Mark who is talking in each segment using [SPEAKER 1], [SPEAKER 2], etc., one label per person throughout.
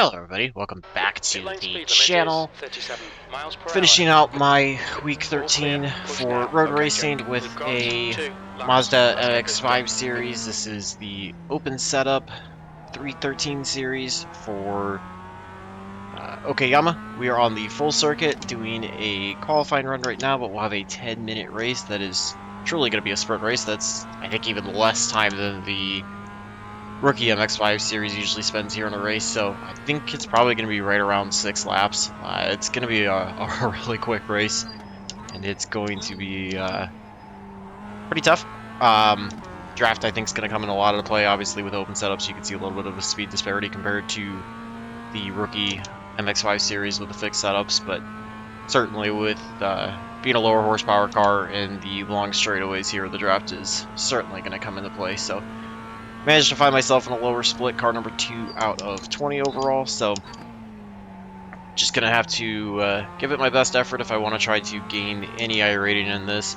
[SPEAKER 1] Hello everybody, welcome back to the channel.
[SPEAKER 2] 37 miles per
[SPEAKER 1] Finishing
[SPEAKER 2] hour.
[SPEAKER 1] out my week
[SPEAKER 2] All clear.
[SPEAKER 1] 13
[SPEAKER 2] Push
[SPEAKER 1] for
[SPEAKER 2] now.
[SPEAKER 1] road
[SPEAKER 2] Okay,
[SPEAKER 1] racing
[SPEAKER 2] Jake.
[SPEAKER 1] with
[SPEAKER 2] We've got
[SPEAKER 1] a
[SPEAKER 2] 2 laps.
[SPEAKER 1] Mazda
[SPEAKER 2] Let's get this
[SPEAKER 1] MX-5
[SPEAKER 2] done.
[SPEAKER 1] series. This is the open setup 313 series for Okayama. We are on the full circuit doing a qualifying run right now, but we'll have a 10-minute race that is truly going to be a sprint race. That's, I think, even less time than the rookie MX-5 series usually spends here in a race, so I think it's probably going to be right around 6 laps. It's going to be a really quick race, and it's going to be pretty tough. Draft, I think, is going to come in a lot of the play. Obviously, with open setups, you can see a little bit of a speed disparity compared to the rookie MX-5 series with the fixed setups, but certainly with being a lower horsepower car and the long straightaways here, the draft is certainly going to come into play. So managed to find myself in a lower split, car number 2 out of 20 overall, so just going to have to give it my best effort if I want to try to gain any I rating in this.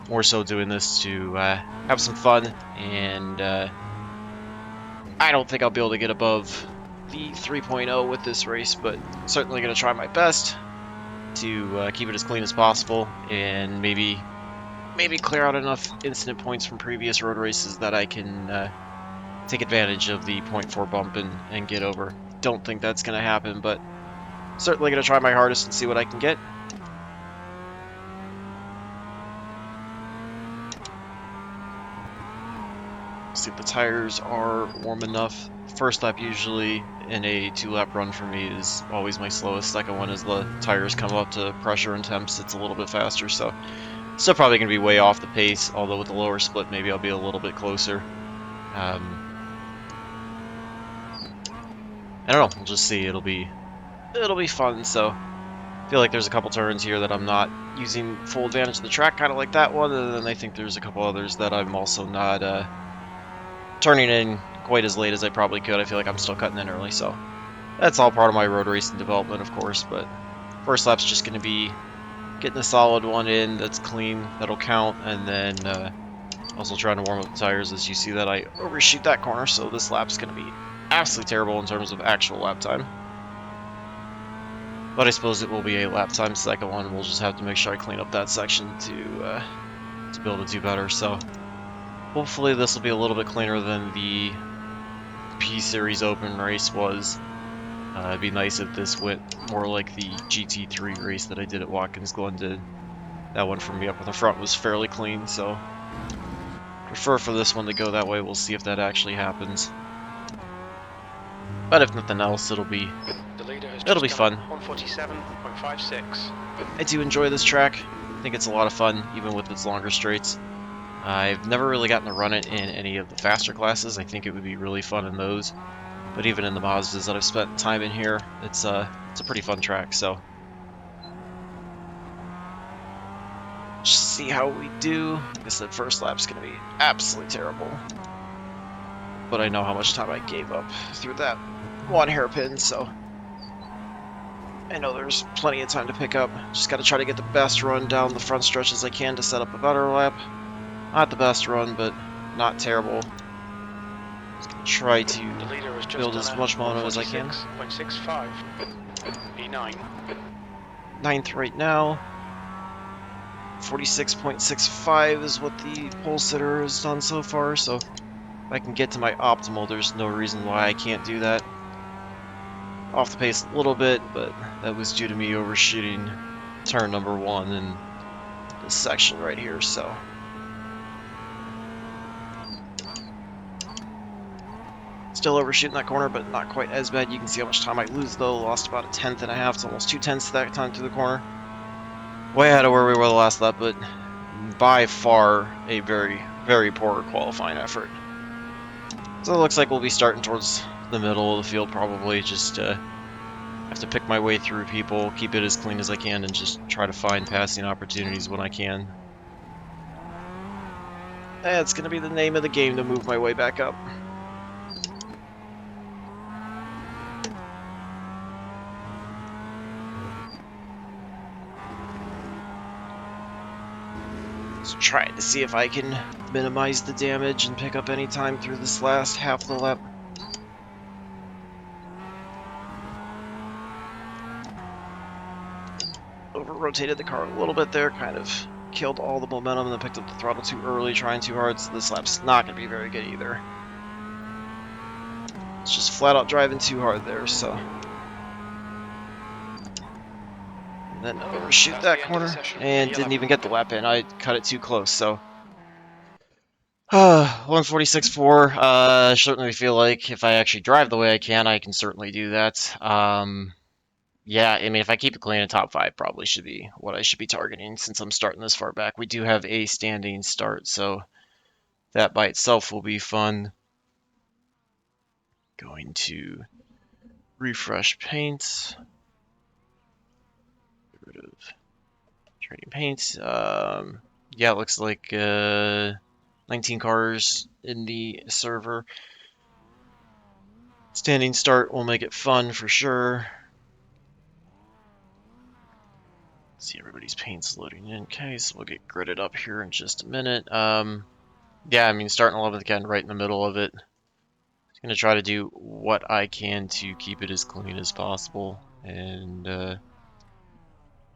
[SPEAKER 1] More so doing this to have some fun, and I don't think I'll be able to get above the 3.0 with this race, but certainly going to try my best to keep it as clean as possible, and maybe clear out enough incident points from previous road races that I can take advantage of the 0.4 bump and get over. Don't think that's going to happen, but certainly going to try my hardest and see what I can get. See if the tires are warm enough. First lap usually in a 2-lap run for me is always my slowest. Second one, as the tires come up to pressure and temps, it's a little bit faster, so still probably going to be way off the pace, although with the lower split maybe I'll be a little bit closer. I don't know, we'll just see. It'll be fun. So I feel like there's a couple turns here that I'm not using full advantage of the track, kind of like that one, and then I think there's a couple others that I'm also not turning in quite as late as I probably could. I feel like I'm still cutting in early, so that's all part of my road racing development, of course, but first lap's just going to be getting a solid one in that's clean, that'll count, and then also trying to warm up the tires. As you see that I overshoot that corner, so this lap's going to be absolutely terrible in terms of actual lap time. But I suppose it will be a lap time second one. We'll just have to make sure I clean up that section to be able to do better. So hopefully this will be a little bit cleaner than the P-Series Open race was. It'd be nice if this went more like the GT3 race that I did at Watkins Glen did. That one from me up in the front was fairly clean, so prefer for this one to go that way. We'll see if that actually happens. But if nothing else, it'll be fun.
[SPEAKER 2] 147.56.
[SPEAKER 1] I do enjoy this track. I think it's a lot of fun, even with its longer straights. I've never really gotten to run it in any of the faster classes. I think it would be really fun in those. But even in the Mazdas that I've spent time in here, it's a pretty fun track. So just see how we do. Like I said, first lap's going to be absolutely terrible. But I know how much time I gave up through that one hairpin, so I know there's plenty of time to pick up. Just got to try to get the best run down the front stretch as I can to set up a better lap. Not the best run, but not terrible. Just gonna try to build as much momentum as I can.
[SPEAKER 2] 146.65. P9.
[SPEAKER 1] 9th right now. 46.65 is what the pole sitter has done so far, so if I can get to my optimal, there's no reason why I can't do that. Off the pace a little bit, but that was due to me overshooting turn number 1 in this section right here, so still overshooting that corner, but not quite as bad. You can see how much time I lose, though. Lost about 1/10.5 to almost 2/10 that time through the corner. Way ahead of where we were the last lap, but by far a very, very poor qualifying effort. So it looks like we'll be starting towards the middle of the field, probably. Just have to pick my way through people, keep it as clean as I can, and just try to find passing opportunities when I can. That's going to be the name of the game, to move my way back up. Just trying to see if I can minimize the damage and pick up any time through this last half of the lap. over-rotated the car a little bit there, kind of killed all the momentum and then picked up the throttle too early, trying too hard, so this lap's not going to be very good either. It's just flat out driving too hard there, so. And then overshoot that corner, and didn't even get the lap in. I cut it too close, so. 146.4, certainly feel like if I actually drive the way I can certainly do that. Yeah, I mean, if I keep it clean, a top 5 probably should be what I should be targeting since I'm starting this far back. We do have a standing start, so that by itself will be fun. Going to refresh paint. Get rid of trading paint. Yeah, it looks like 19 cars in the server. Standing start will make it fun for sure. See, everybody's paint's loading in. Okay, so we'll get gridded up here in just a minute. Yeah, I mean, starting 11th again, right in the middle of it. Just gonna try to do what I can to keep it as clean as possible, and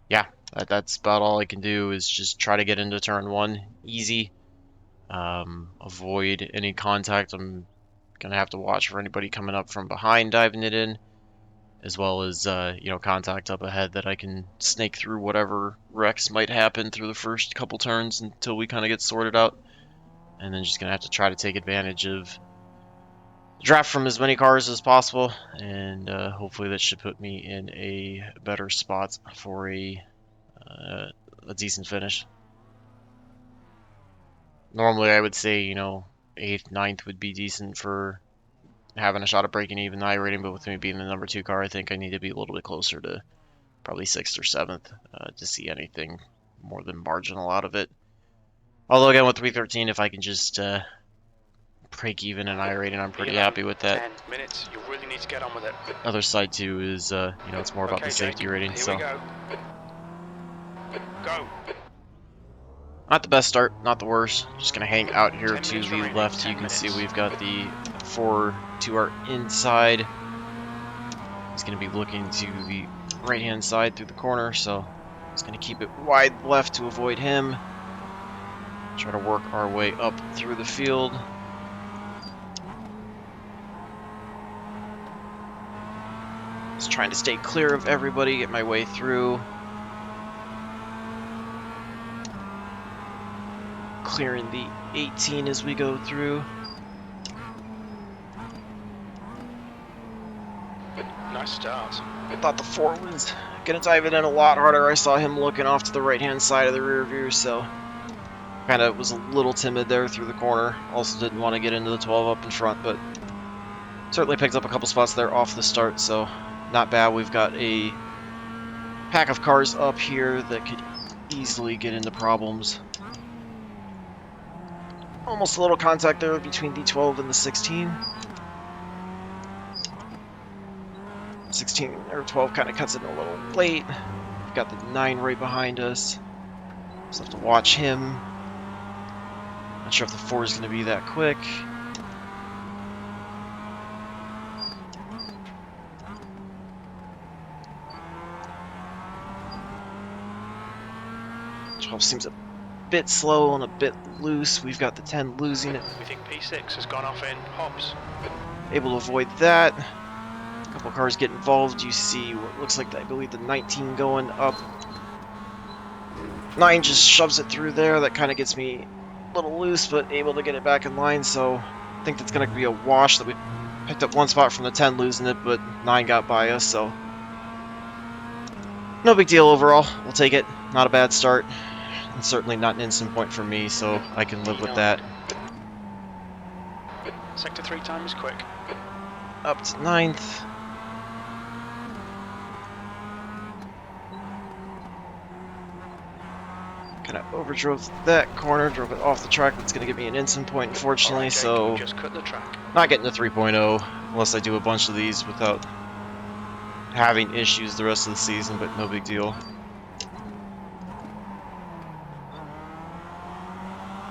[SPEAKER 1] yeah, that's about all I can do is just try to get into turn 1 easy. Avoid any contact. I'm gonna have to watch for anybody coming up from behind diving it in, as well as you know, contact up ahead that I can snake through whatever wrecks might happen through the first couple turns until we kind of get sorted out. And then just gonna have to try to take advantage of the draft from as many cars as possible, and hopefully that should put me in a better spot for a decent finish. Normally I would say, you know, 8th, 9th would be decent for having a shot at breaking even the iRating, but with me being the number 2 car, I think I need to be a little bit closer to probably 6th or 7th to see anything more than marginal out of it. Although again, with 313, if I can just break even in iRating, I'm pretty happy with that.
[SPEAKER 2] 10 minutes. You really need to get on with it.
[SPEAKER 1] Other side too is, you know, it's more about the safety rating.
[SPEAKER 2] Here
[SPEAKER 1] So
[SPEAKER 2] we go. Go.
[SPEAKER 1] not the best start, not the worst. Just gonna hang out here
[SPEAKER 2] 10
[SPEAKER 1] to
[SPEAKER 2] minutes
[SPEAKER 1] the
[SPEAKER 2] remaining,
[SPEAKER 1] left.
[SPEAKER 2] 10
[SPEAKER 1] You can see
[SPEAKER 2] minutes.
[SPEAKER 1] we've got the 4 to our inside. He's gonna be looking to the right-hand side through the corner, so he's gonna keep it wide left to avoid him. Try to work our way up through the field. Just trying to stay clear of everybody, get my way through. Clearing the 18 as we go through.
[SPEAKER 2] Nice start.
[SPEAKER 1] I thought the 4 was gonna dive it in a lot harder. I saw him looking off to the right-hand side of the rear view, so kind of was a little timid there through the corner. Also didn't want to get into the 12 up in front, but certainly picked up a couple spots there off the start, so not bad. We've got a pack of cars up here that could easily get into problems. Almost a little contact there between the 12 and the 16. 16 or 12 kind of cuts it in a little late. We've got the 9 right behind us. Just have to watch him. Not sure if the 4 is going to be that quick. Seems a bit slow and a bit loose. We've got the 10 losing it.
[SPEAKER 2] We think P6 has gone off in hops.
[SPEAKER 1] Able to avoid that. A couple cars get involved. You see what looks like, I believe, the 19 going up. 9 just shoves it through there. That kind of gets me a little loose, but able to get it back in line. So I think that's going to be a wash. That we picked up 1 spot from the 10 losing it, but 9 got by us. So no big deal overall. We'll take it. Not a bad start. And certainly not an instant point for me, so I can live with that.
[SPEAKER 2] Sector 3 time is quick.
[SPEAKER 1] Up to 9th. Kind of overdrove that corner, drove it off the track. That's going to give me an instant point, unfortunately,
[SPEAKER 2] Right, Jake,
[SPEAKER 1] so
[SPEAKER 2] just cut the track.
[SPEAKER 1] not getting to 3.0 unless I do a bunch of these without having issues the rest of the season, but no big deal.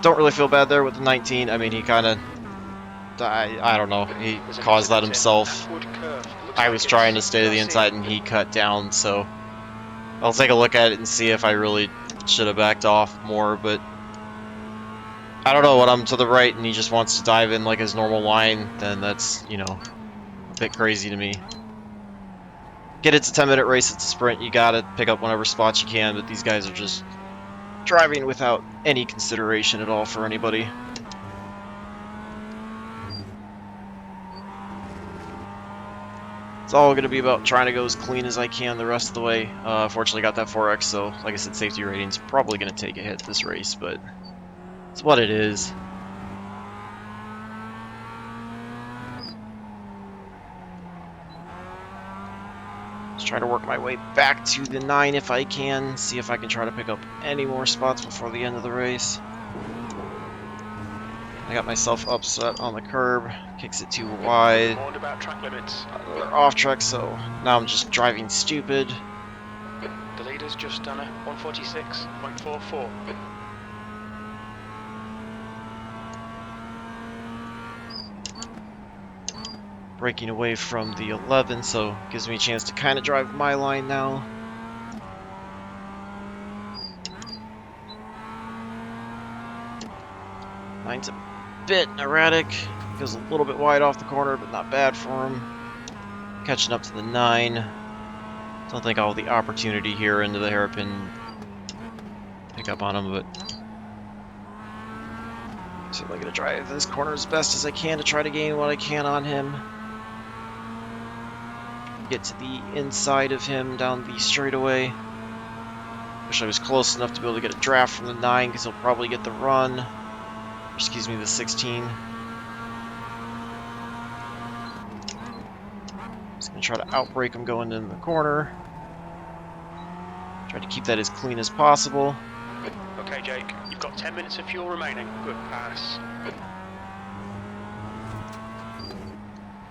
[SPEAKER 1] Don't really feel bad there with the 19. I mean, he kind of, I don't know, he caused that himself. I was trying to stay to the inside and he cut down, so I'll take a look at it and see if I really should have backed off more, but I don't know, when I'm to the right and he just wants to dive in like his normal line, then that's, you know, a bit crazy to me. Get it's a 10-minute race, it's a sprint, you gotta pick up whatever spots you can, but these guys are just driving without any consideration at all for anybody. It's all going to be about trying to go as clean as I can the rest of the way. Fortunately got that 4X, so like I said, safety rating's probably going to take a hit this race, but it's what it is. Just try to work my way back to the 9 if I can, see if I can try to pick up any more spots before the end of the race. I got myself upset on the curb, kicks it too wide.
[SPEAKER 2] Warned about track limits.
[SPEAKER 1] They're off track, so now I'm just driving stupid.
[SPEAKER 2] The leader's just done a 146.44.
[SPEAKER 1] Breaking away from the 11, so gives me a chance to kind of drive my line now. Nine's a bit erratic, goes a little bit wide off the corner, but not bad for him. Catching up to the 9. Don't think I'll have the opportunity here into the hairpin pick up on him, but certainly going to drive this corner as best as I can to try to gain what I can on him. Get to the inside of him down the straightaway. Wish I was close enough to be able to get a draft from the 9 because he'll probably get the run. Excuse me, the 16. Just going to try to outbrake him going into the corner. Try to keep that as clean as possible.
[SPEAKER 2] Okay, Jake, you've got 10 minutes of fuel remaining. Good pass.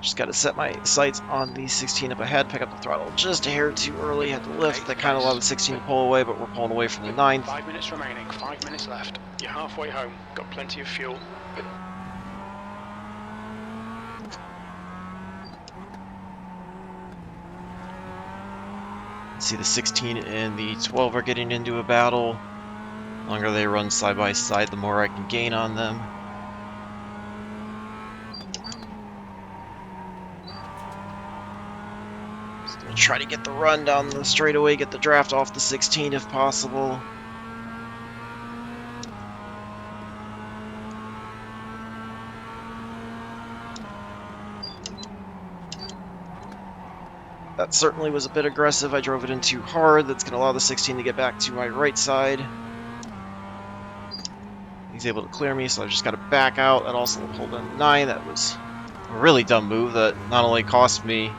[SPEAKER 1] Just got to set my sights on the 16 up ahead, pick up the throttle just a hair too early, had to lift. That kind of allowed the 16 to pull away, but we're pulling away from the 9th.
[SPEAKER 2] 5 minutes remaining, 5 minutes left. You're halfway home, got plenty of fuel.
[SPEAKER 1] See, the 16 and the 12 are getting into a battle. The longer they run side by side, the more I can gain on them. Just gonna try to get the run down the straightaway, get the draft off the 16 if possible. That certainly was a bit aggressive. I drove it in too hard. That's going to allow the 16 to get back to my right side. He's able to clear me, so I just got to back out. That also pulled in 9. That was a really dumb move that not only cost me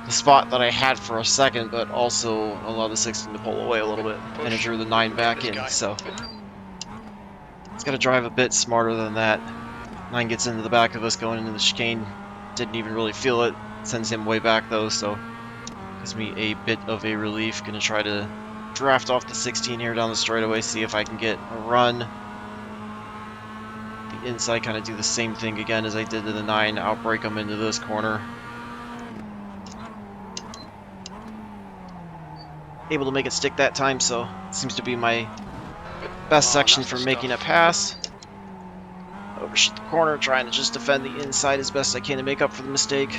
[SPEAKER 1] the spot that I had for a second, but also allowed the 16 to pull away a little bit, and it drew the 9 back in. So it's got to drive a bit smarter than that. 9 gets into the back of us going into the chicane. Didn't even really feel it. Sends him way back though, so gives me a bit of a relief. Gonna try to draft off the 16 here down the straightaway, see if I can get a run. The inside, kind of do the same thing again as I did to the 9, outbrake him into this corner. Able to make it stick that time, so it seems to be my best section for making a pass. Overshoot the corner, trying to just defend the inside as best I can to make up for the mistake.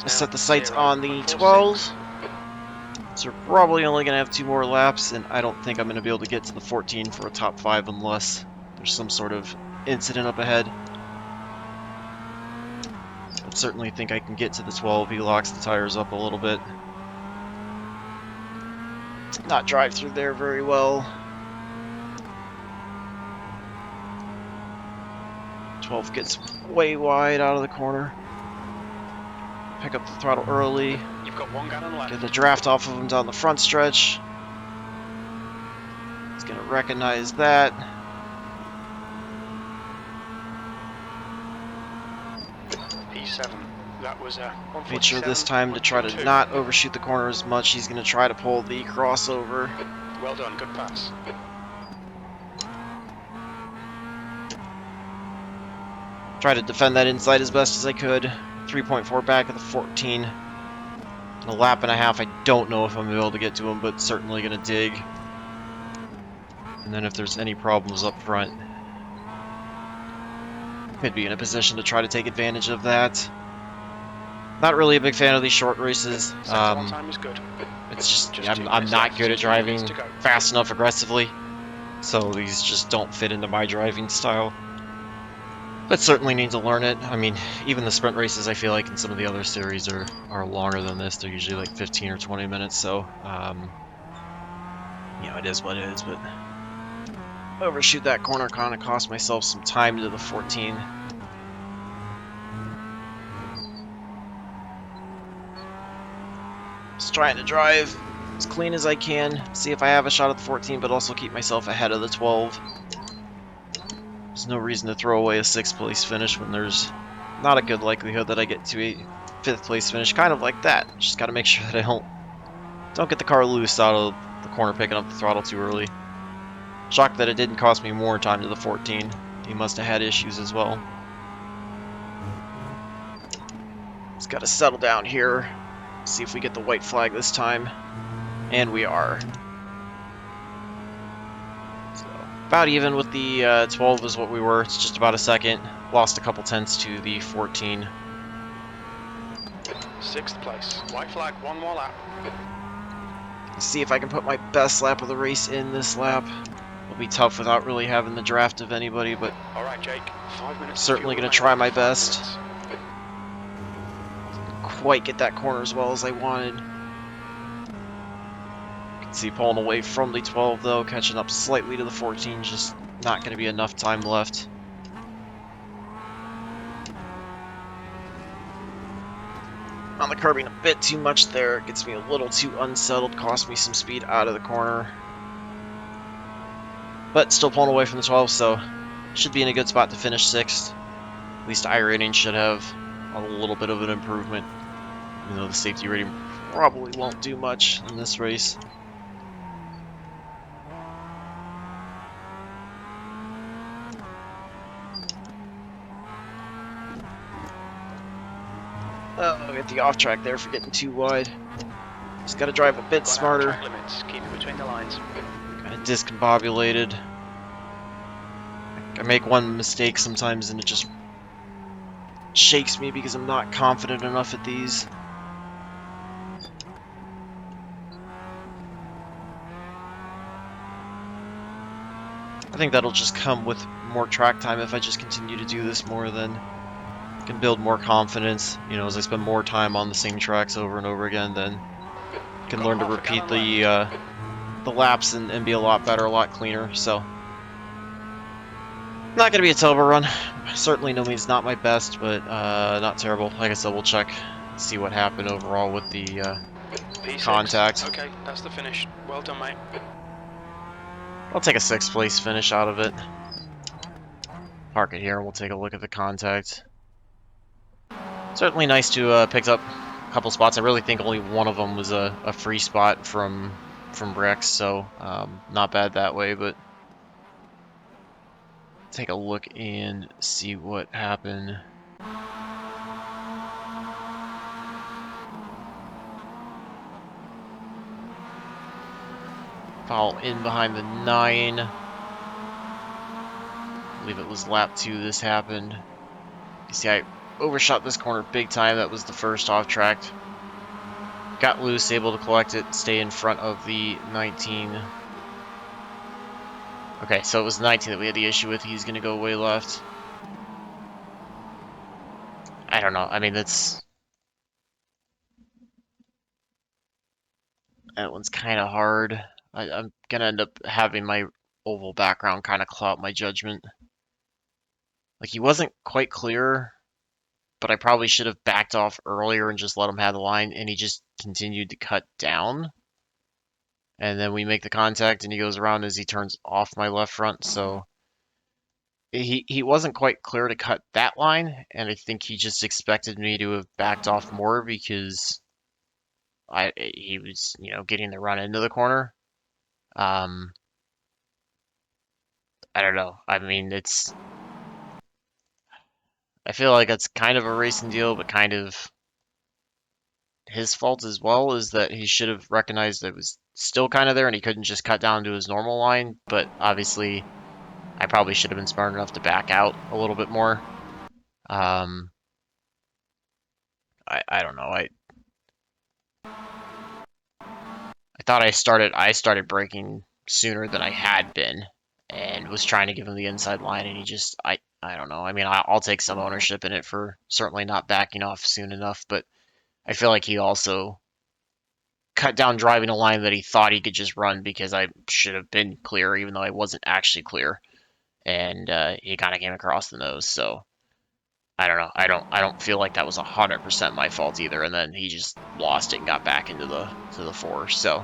[SPEAKER 1] I set the sights on the 12, so we're probably only going to have 2 more laps, and I don't think I'm going to be able to get to the 14 for a top 5 unless there's some sort of incident up ahead. I certainly think I can get to the 12. He locks the tires up a little bit. Did not drive through there very well. 12 gets way wide out of the corner. Pick up the throttle early.
[SPEAKER 2] You've got 1 gallon left.
[SPEAKER 1] Get the draft off of him down the front stretch. He's going to recognize that.
[SPEAKER 2] P7. That was a
[SPEAKER 1] Made sure this time to try to not overshoot the corner as much. He's going to try to pull the crossover.
[SPEAKER 2] Well done, good pass.
[SPEAKER 1] Try to defend that inside as best as I could. 3.4 back of the 14. In a lap and a half, I don't know if I'm going to be able to get to him, but certainly going to dig. And then if there's any problems up front, could be in a position to try to take advantage of that. Not really a big fan of these short races.
[SPEAKER 2] Sector on time is good.
[SPEAKER 1] It's just,
[SPEAKER 2] Just
[SPEAKER 1] I'm
[SPEAKER 2] 2 minutes
[SPEAKER 1] not
[SPEAKER 2] left,
[SPEAKER 1] good at
[SPEAKER 2] 2 minutes
[SPEAKER 1] driving
[SPEAKER 2] to go.
[SPEAKER 1] fast enough aggressively. So these just don't fit into my driving style. But certainly need to learn it. I mean, even the sprint races, I feel like in some of the other series are longer than this. They're usually like 15 or 20 minutes, so, you know, it is what it is, but overshoot that corner kind of cost myself some time to the 14. Just trying to drive as clean as I can, see if I have a shot at the 14, but also keep myself ahead of the 12. There's no reason to throw away a 6th place finish when there's not a good likelihood that I get to a 5th place finish, kind of like that. Just got to make sure that I don't get the car loose out of the corner picking up the throttle too early. Shocked that it didn't cost me more time to the 14. He must have had issues as well. Just got to settle down here, see if we get the white flag this time. And we are. So, about even with the 12 is what we were. It's just about a second. Lost a couple tenths to the 14.
[SPEAKER 2] 6th place. White flag, 1 more lap.
[SPEAKER 1] Let's see if I can put my best lap of the race in this lap. It'll be tough without really having the draft of anybody, but
[SPEAKER 2] Alright, Jake. 5 minutes.
[SPEAKER 1] certainly going to try my best. Quite get that corner as well as I wanted. See, pulling away from the 12 though, catching up slightly to the 14, just not going to be enough time left. On the curbing a bit too much there, it gets me a little too unsettled, cost me some speed out of the corner. But still pulling away from the 12, so should be in a good spot to finish 6th. At least iRating should have a little bit of an improvement, even though the safety rating probably won't do much in this race. Oh, get the off track there for getting too wide. Just got to drive a bit smarter.
[SPEAKER 2] Track limits. Keep it between the lines.
[SPEAKER 1] Kind of discombobulated. I make one mistake sometimes and it just shakes me because I'm not confident enough at these. I think that'll just come with more track time if I just continue to do this more, then can build more confidence. You know, as I spend more time on the same tracks over and over again, then can learn to repeat the laps and be a lot better, a lot cleaner. So not gonna be a terrible run. Certainly no means not my best, but not terrible. Like I said, we'll check, see what happened overall with the
[SPEAKER 2] P6.
[SPEAKER 1] contact.
[SPEAKER 2] Okay, that's the finish. Well done, mate.
[SPEAKER 1] I'll take a 6th place finish out of it. Park it here and we'll take a look at the contact. Certainly nice to pick up a couple spots. I really think only one of them was a free spot from Rex, so not bad that way, but take a look and see what happened. Foul in behind the 9. I believe it was lap 2 this happened. You see, I overshot this corner big time. That was the first off track. Got loose, able to collect it, stay in front of the 19. Okay, so it was the 19 that we had the issue with. He's going to go way left. I don't know. I mean, that one's kind of hard. I'm going to end up having my oval background kind of cloud my judgment. Like, he wasn't quite clear, but I probably should have backed off earlier and just let him have the line, and he just continued to cut down. And then we make the contact, and he goes around as he turns off my left front, so he wasn't quite clear to cut that line, and I think he just expected me to have backed off more because he was, you know, getting the run into the corner. I don't know. I mean, I feel like it's kind of a racing deal, but kind of his fault as well, is that he should have recognized that it was still kind of there and he couldn't just cut down to his normal line. But obviously, I probably should have been smart enough to back out a little bit more. Um, I don't know. I thought I started braking sooner than I had been, and was trying to give him the inside line, and he just I don't know. I mean, I'll take some ownership in it for certainly not backing off soon enough, but I feel like he also cut down driving a line that he thought he could just run because I should have been clear, even though I wasn't actually clear, and he kind of came across the nose. So I don't know. I don't feel like that was 100% my fault either. And then he just lost it and got back into the four. So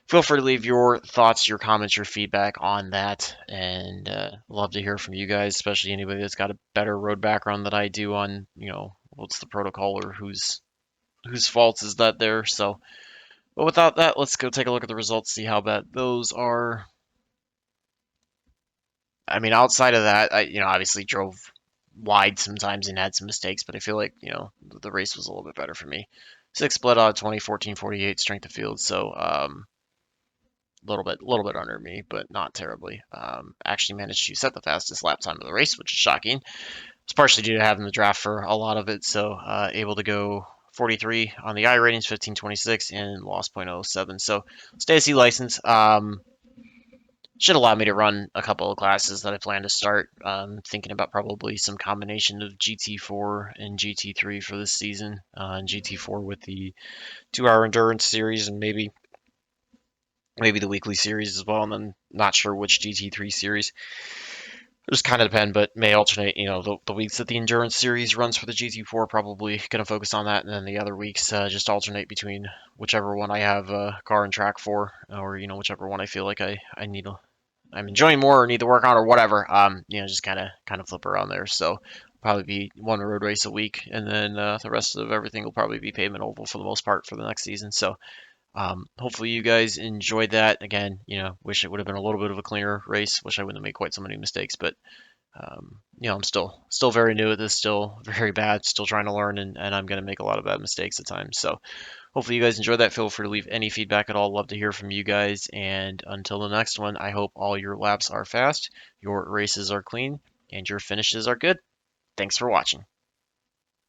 [SPEAKER 1] feel free to leave your thoughts, your comments, your feedback on that, and love to hear from you guys, especially anybody that's got a better road background than I do on what's the protocol or whose faults is that there. So but without that, let's go take a look at the results, see how bad those are. I mean, outside of that, I obviously drove wide sometimes and had some mistakes, but I feel like the race was a little bit better for me. 6 split out of 20, 14, 48 strength of field, so little bit under me, but not terribly. Actually managed to set the fastest lap time of the race, which is shocking. It's partially due to having the draft for a lot of it, so able to go 43 on the I ratings, 1526, and lost .07. So stay C license. Should allow me to run a couple of classes that I plan to start. Thinking about probably some combination of GT4 and GT3 for this season. And GT4 with the 2-hour endurance series, and maybe the weekly series as well. And then not sure which GT3 series. Just kind of depend, but may alternate. The weeks that the endurance series runs for the GT4, probably going to focus on that, and then the other weeks just alternate between whichever one I have car and track for, or whichever one I feel like I need to. I'm enjoying more or need to work on or whatever. Just kind of flip around there. So probably be one road race a week, and then the rest of everything will probably be pavement oval for the most part for the next season. So hopefully you guys enjoyed that. Again, wish it would have been a little bit of a cleaner race. Wish I wouldn't have made quite so many mistakes, but I'm still very new at this, still very bad, still trying to learn, and I'm gonna make a lot of bad mistakes at times. So hopefully you guys enjoyed that. Feel free to leave any feedback at all. Love to hear from you guys. And until the next one, I hope all your laps are fast, your races are clean, and your finishes are good. Thanks for watching.